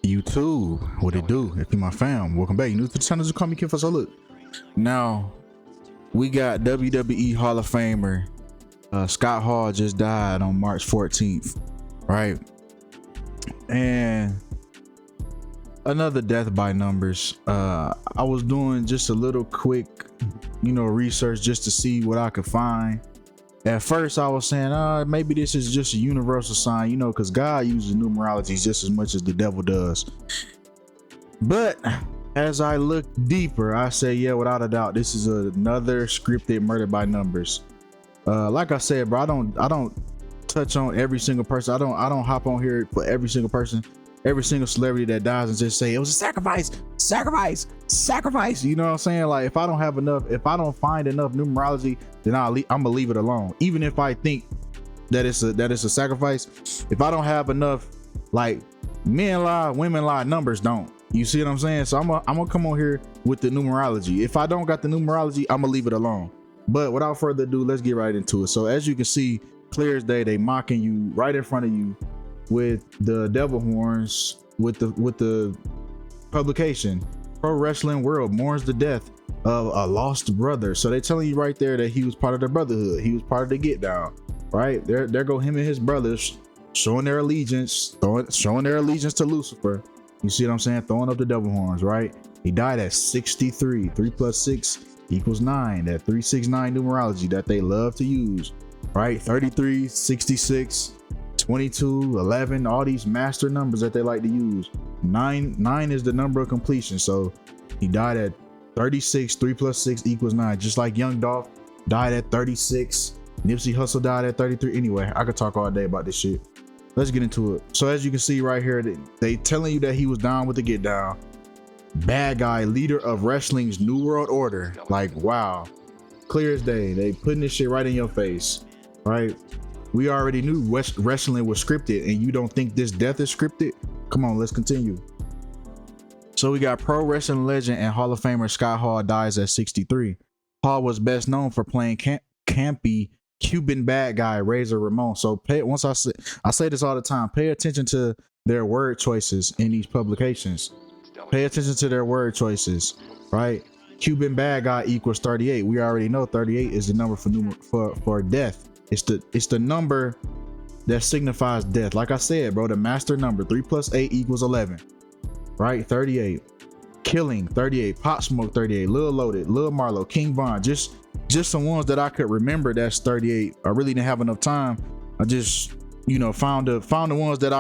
YouTube, what it do? If you my fam, welcome back. You new to the channel, just call me Kinfolk. So look, now we got WWE Hall of Famer Scott Hall just died on March 14th, right? And another death by numbers. I was doing just a little quick, research just to see what I could find. At first I was saying, maybe this is just a universal sign, because God uses numerology just as much as the devil does. But as I look deeper, I say, yeah, without a doubt, this is another scripted murder by numbers. Like I said, bro, I don't touch on every single person. I don't hop on here for every single person, every single celebrity that dies and just say it was a sacrifice. You know what I'm saying? Like, if I don't find enough numerology, then I'm gonna leave it alone. Even if I think that it's a sacrifice, if I don't have enough, like, men lie, women lie, numbers don't. You see what I'm saying? So I'm gonna come on here with the numerology. If I don't got the numerology, I'm gonna leave it alone. But without further ado, let's get right into it. So as you can see, clear as day, they mocking you right in front of you with the devil horns, with the publication. Pro Wrestling World mourns the death of a lost brother. So they're telling you right there that he was part of the brotherhood. He was part of the get down, right? There go him and his brothers showing their allegiance to Lucifer. You see what I'm saying? Throwing up the devil horns, right? He died at 63. 3 plus 6 equals 9. That 369 numerology that they love to use, right? 33, 66, 22, 11, all these master numbers that they like to use. 9 is the number of completion. So he died at 36. 3 plus 6 equals 9. Just like Young Dolph died at 36. Nipsey Hussle died at 33. Anyway, I could talk all day about this shit. Let's get into it. So as you can see right here, they telling you that he was down with the get down. Bad guy, leader of wrestling's New World Order. Like, wow, clear as day. They putting this shit right in your face, right? We already knew wrestling was scripted, and you don't think this death is scripted? Come on, let's continue. So we got pro wrestling legend and Hall of Famer Scott Hall dies at 63. Hall was best known for playing campy Cuban bad guy Razor Ramon. So I say this all the time, pay attention to their word choices in these publications. Pay attention to their word choices, right? Cuban bad guy equals 38. We already know 38 is the number for death. It's the number that signifies death. Like I said, bro, the master number 3 plus 8 equals 11, right? 38. Killing 38. Pop Smoke 38. Lil Loaded, Lil Marlowe, King Von. Just some ones that I could remember. That's 38. I really didn't have enough time. I just found the ones that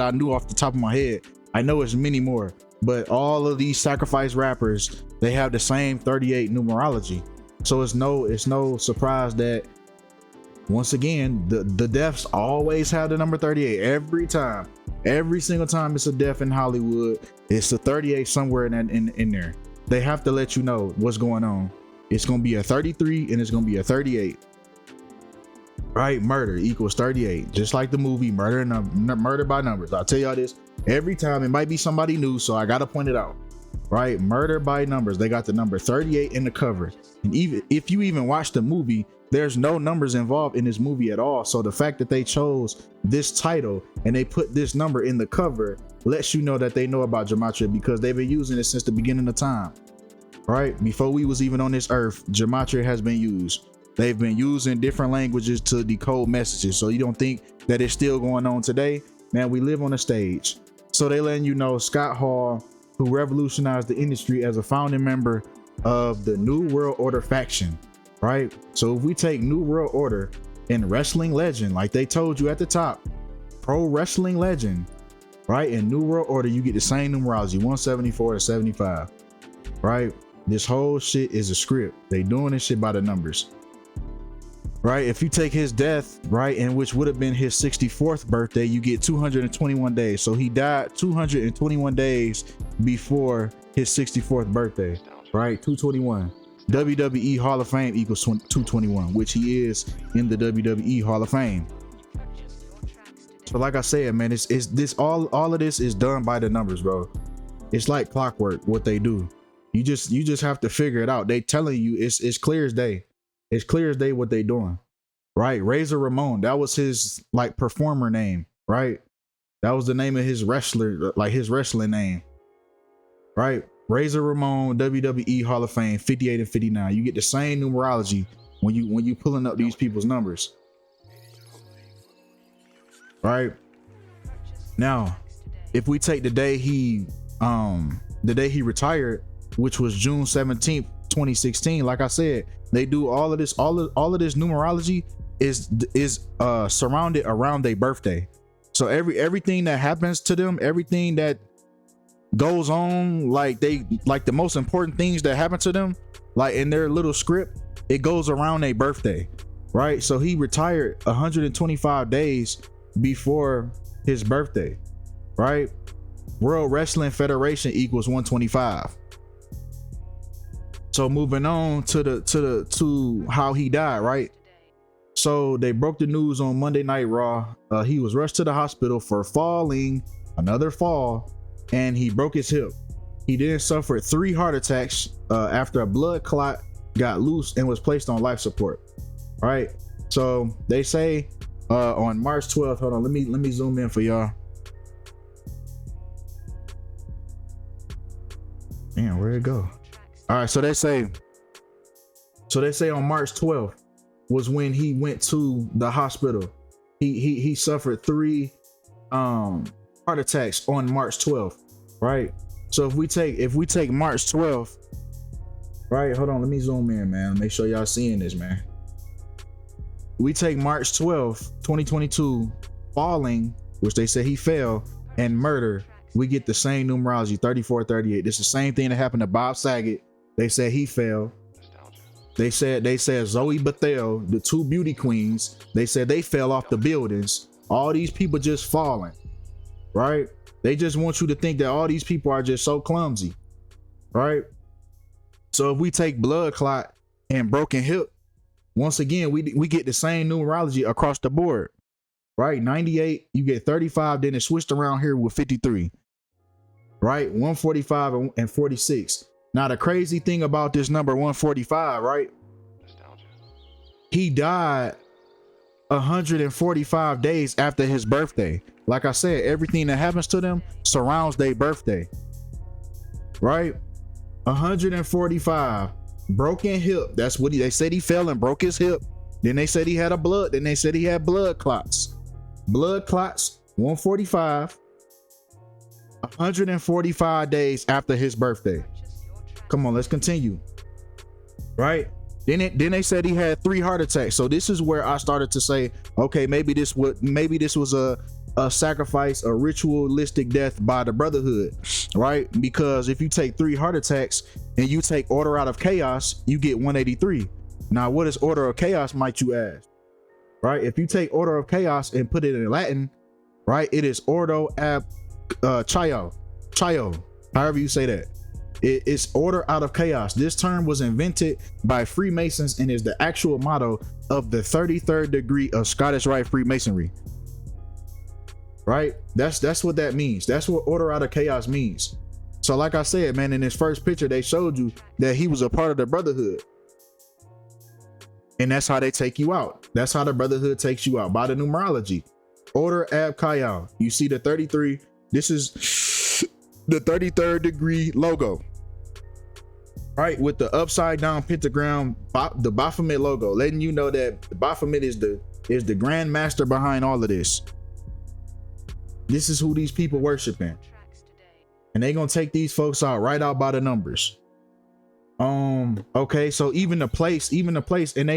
I knew off the top of my head. I know it's many more, but all of these sacrifice rappers, they have the same 38 numerology. So it's no surprise that, once again, the deaths always have the number 38 every time. Every single time it's a death in Hollywood, it's a 38 somewhere in there. They have to let you know what's going on. It's gonna be a 33 and it's gonna be a 38, right? Murder equals 38, just like the movie Murder by Numbers. I'll tell y'all this every time. It might be somebody new, so I gotta point it out, right? Murder by Numbers, they got the number 38 in the cover. And even if you even watch the movie, there's no numbers involved in this movie at all. So the fact that they chose this title and they put this number in the cover lets you know that they know about Gematria, because they've been using it since the beginning of time, right? Before we was even on this earth, Gematria has been used. They've been using different languages to decode messages. So you don't think that it's still going on today? Man, we live on a stage. So they letting you know Scott Hall, who revolutionized the industry as a founding member of the New World Order faction, right? So if we take New World Order and wrestling legend, like they told you at the top, pro wrestling legend, right? In New World Order, you get the same numerology, 174 to 75, right? This whole shit is a script. They doing this shit by the numbers, right? If you take his death, right, and which would have been his 64th birthday, you get 221 days. So he died 221 days before his 64th birthday, right? 221. WWE Hall of Fame equals 221, which he is in the WWE Hall of Fame. So like I said, man, it's this all of this is done by the numbers, bro. It's like clockwork what they do. You just have to figure it out. They telling you it's clear as day. It's clear as day what they doing, right? Razor Ramon, that was his like performer name, right? That was the name of his wrestler, like his wrestling name, right? Razor Ramon, WWE Hall of Fame, 58 and 59. You get the same numerology when you pulling up these people's numbers, right? Now, if we take the day he retired, which was June 17th, 2016, like I said, they do all of this numerology is surrounded around their birthday. So everything that happens to them, everything that goes on, like the most important things that happen to them, like in their little script, it goes around their birthday, right? So he retired 125 days before his birthday, right? World Wrestling Federation equals 125. So moving on to how he died, right? So they broke the news on Monday Night Raw. He was rushed to the hospital for falling, another fall, and he broke his hip. He then suffered 3 heart attacks after a blood clot got loose and was placed on life support. Right. So they say on March 12th, hold on, let me zoom in for y'all. Damn, where'd it go? All right, so they say on March 12th was when he went to the hospital. He suffered 3 heart attacks on March 12th, right? So if we take March 12th, right? Hold on, let me zoom in, man. Make sure y'all seeing this, man. We take March 12th, 2022, falling, which they say he fell, and murder. We get the same numerology, 3438. This is the same thing that happened to Bob Saget. They said he fell. They said Zoe Bethel, the 2 beauty queens, they said they fell off the buildings. All these people just falling, right? They just want you to think that all these people are just so clumsy, right? So if we take blood clot and broken hip, once again, we get the same numerology across the board, right? 98, you get 35, then it switched around here with 53, right? 145 and 46. Now, the crazy thing about this number 145, right? He died 145 days after his birthday. Like I said, everything that happens to them surrounds their birthday, right? 145, broken hip. That's what they said he fell and broke his hip. Then they said he had then they said he had blood clots. Blood clots, 145, 145 days after his birthday. Come on, let's continue. Right? Then they said he had 3 heart attacks. So this is where I started to say, okay, maybe this was a sacrifice, a ritualistic death by the Brotherhood, right? Because if you take 3 heart attacks and you take Order out of Chaos, you get 183. Now, what is Order of Chaos, might you ask? Right? If you take Order of Chaos and put it in Latin, right, it is Ordo ab Chaio, however you say that. It's Order out of Chaos. This term was invented by Freemasons and is the actual motto of the 33rd degree of Scottish Rite Freemasonry. Right? That's what that means. That's what Order out of Chaos means. So like I said, man, in this first picture, they showed you that he was a part of the Brotherhood. And that's how they take you out. That's how the Brotherhood takes you out, by the numerology. Order ab Chaio. You see the 33. This is the 33rd degree logo, right? With the upside down pentagram, the Baphomet logo, letting you know that the Baphomet is the grand master behind all of this. This is who these people worshiping, and they gonna take these folks out right out by the numbers. Okay, so even the place, and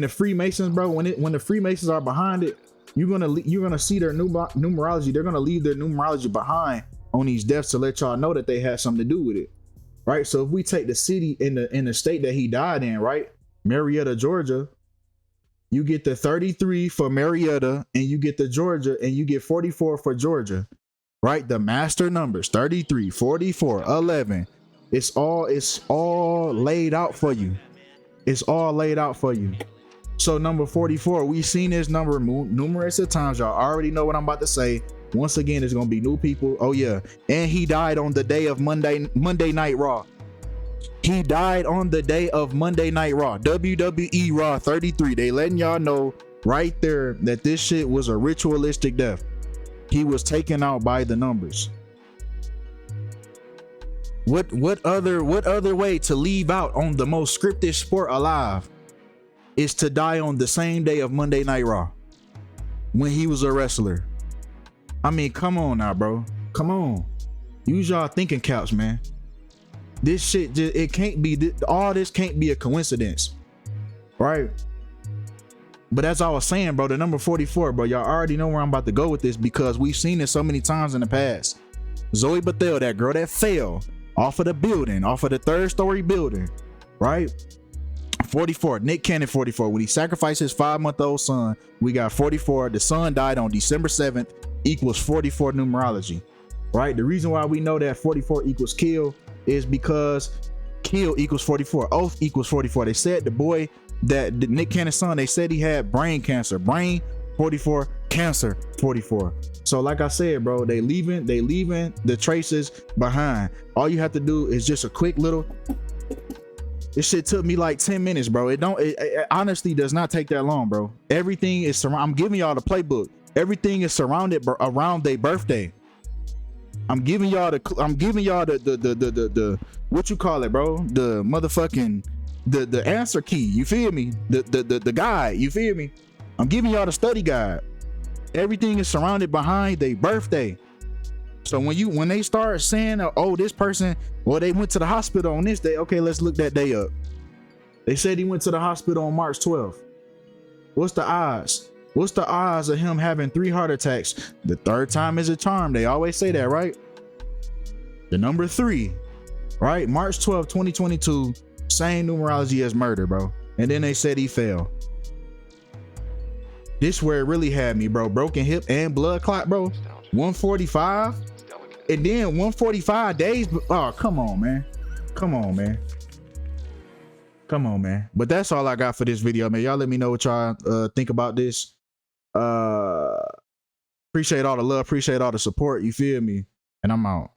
the Freemasons, bro, when the Freemasons are behind it, you're gonna see their numerology. They're gonna leave their numerology behind on these deaths to let y'all know that they had something to do with it, right? So if we take the city in the state that he died in, right, Marietta, Georgia, you get the 33 for Marietta, and you get the Georgia, and you get 44 for Georgia, right? The master numbers, 33, 44, 11. It's all laid out for you. It's all laid out for you. So number 44, we've seen this number numerous of times. Y'all already know what I'm about to say. Once again, there's gonna be new people. Oh yeah, and he died on the day of Monday Night Raw. He died on the day of Monday Night Raw. WWE Raw 33. They letting y'all know right there that this shit was a ritualistic death. He was taken out by the numbers. What other way to leave out on the most scripted sport alive is to die on the same day of Monday Night Raw when he was a wrestler? I mean, come on now, bro. Come on. Use y'all thinking caps, man. This shit just, it can't be, all this can't be a coincidence, right? But as I was saying, bro, the number 44, bro, y'all already know where I'm about to go with this because we've seen it so many times in the past. Zoe Bethel, that girl that fell off of the building, off of the 3rd story building, right? 44, Nick Cannon 44. When he sacrificed his 5-month-old son, we got 44. The son died on December 7th, equals 44 numerology, right? The reason why we know that 44 equals kill is because kill equals 44, oath equals 44. They said the boy that Nick Cannon's son, they said he had brain cancer, brain 44, cancer 44. So like I said, bro, they leaving the traces behind. All you have to do is just a quick little, this shit took me like 10 minutes, bro. It honestly does not take that long, bro. Everything is I'm giving y'all the playbook. Everything is surrounded around their birthday. I'm giving y'all the what you call it, bro? The motherfucking the answer key. You feel me? The guide. You feel me? I'm giving y'all the study guide. Everything is surrounded behind their birthday. So when they start saying, oh, this person, well, they went to the hospital on this day. Okay, let's look that day up. They said he went to the hospital on March 12th. What's the odds? What's the odds of him having 3 heart attacks? The 3rd time is a charm. They always say that, right? The number 3, right? March 12th, 2022, same numerology as murder, bro. And then they said he fell. This where it really had me, bro. Broken hip and blood clot, bro. 145. And then 145 days. Oh, come on, man. Come on, man. Come on, man. But that's all I got for this video, man. Y'all let me know what y'all think about this. Appreciate all the love, appreciate all the support, you feel me? And I'm out.